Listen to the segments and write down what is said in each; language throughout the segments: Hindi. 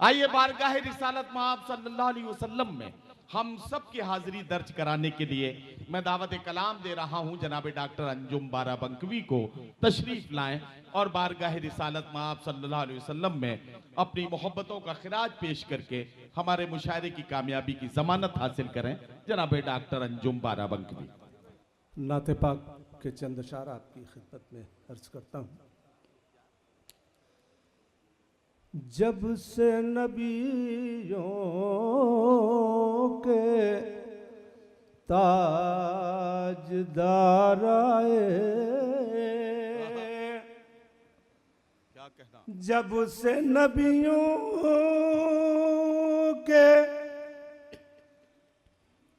आइए बारगाह रिसालत मआब सल्लल्लाहु अलैहि वसल्लम में हम सब की हाजिरी दर्ज कराने के लिए मैं दावत कलाम दे रहा हूं जनाब डॉक्टर अंजुम बाराबंकवी को तशरीफ लाएं और बारगाह रिसालत मआब सल्लल्लाहु अलैहि वसल्लम में अपनी मोहब्बतों का खिराज पेश करके हमारे मुशायरे की कामयाबी की जमानत हासिल करें। जनाब डॉक्टर अंजुम बाराबंकवी। नाते पाक के चंद अशार आपकी खिदमत में अर्ज करता हूँ। जब से नबियों के ताजदार आए, क्या कहना, जब से नबियों के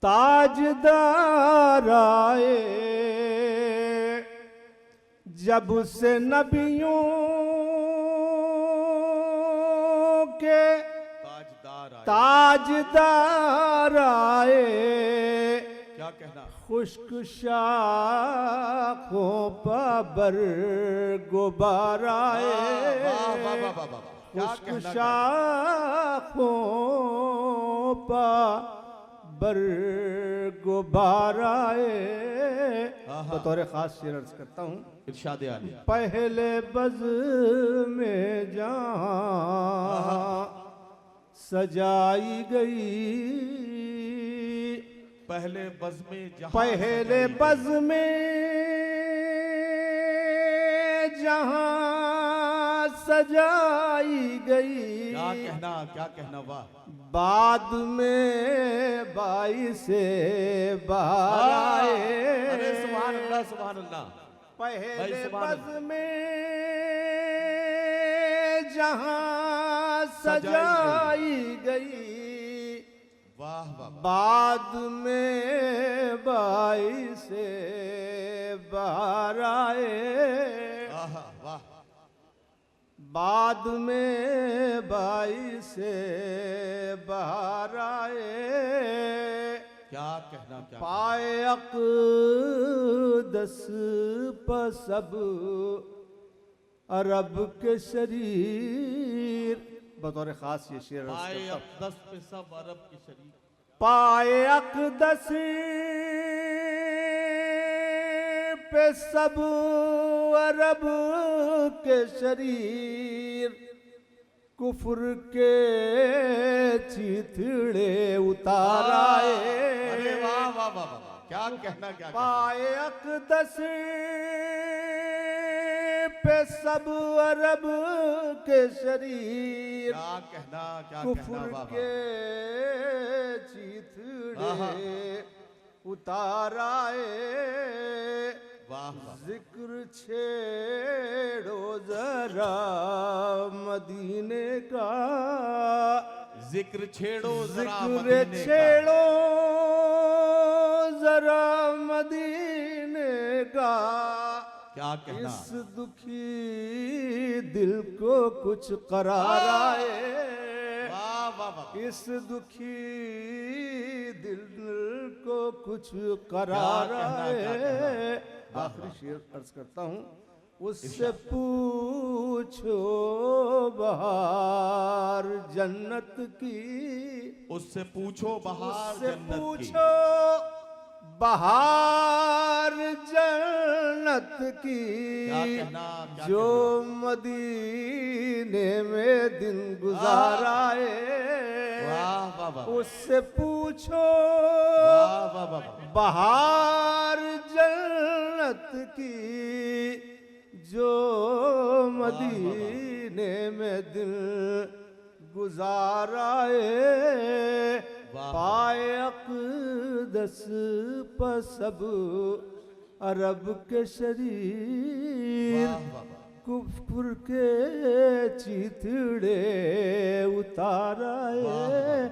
ताजदार आए, जब से नबियों के ताजदार आए, क्या कहना, खुश्क शाखों पर गुबार आए, खुश्क शाखों पर गुबार आए। बतौर खास शेर अर्ज करता हूँ। इरशाद आली। पहले बज़ में जहाँ सजाई गई, पहले बज़ में जहाँ पहले बज़ में जहाँ सजाई गई, क्या कहना, वाह। बाद में बाई से बाहर आए। अरे सुभान अल्लाह, सुभान अल्लाह। पहले बज़ में जहाँ सजाई गई, वाह वाह। बाद में बाई से बाहर आए, वाह। बाद में बाई से बाहर आए। क्या कहना, क्या पाए अक़दस पर सब अरब के शरीर। बतौर खास ये शेर पाए अक़दस पे सब अरब के शरीर, पाए अक़दस पे सब अरब के शरीर, कुफ्र के चिथड़े उतार आए। अरे वाह वाह वाह, क्या कहना, क्या पाए अक़दस पे सब अरब के शरीर, क्या कहना, क्या कुफ्र के चिथड़े उतार आए। वाह। जिक्र छेड़ो जरा मदीने का, जिक्र छेड़ो जरा जिक्र मदीने छेड़ो जरा मदीने का। क्या कहना, इस दुखी दिल को कुछ करार आए। वाह वाह वाह। इस दुखी दिल को कुछ करार आए। आखिरी शेर अर्ज करता हूँ। उससे पूछो बहार जन्नत की, उससे पूछो बहार उससे जन्नत की, पूछो बहार जन्नत की। क्या कहना, क्या जो मदीने में दिन गुजार आए। वाह वाह वाह। उससे पूछो वाह वाह वाह। बहार जन्नत की, जो मदीने में दिल गुजार आए। पाए अक़दस पर सब अरब के शरीर, कुफ्र के चिथड़े उतार आए।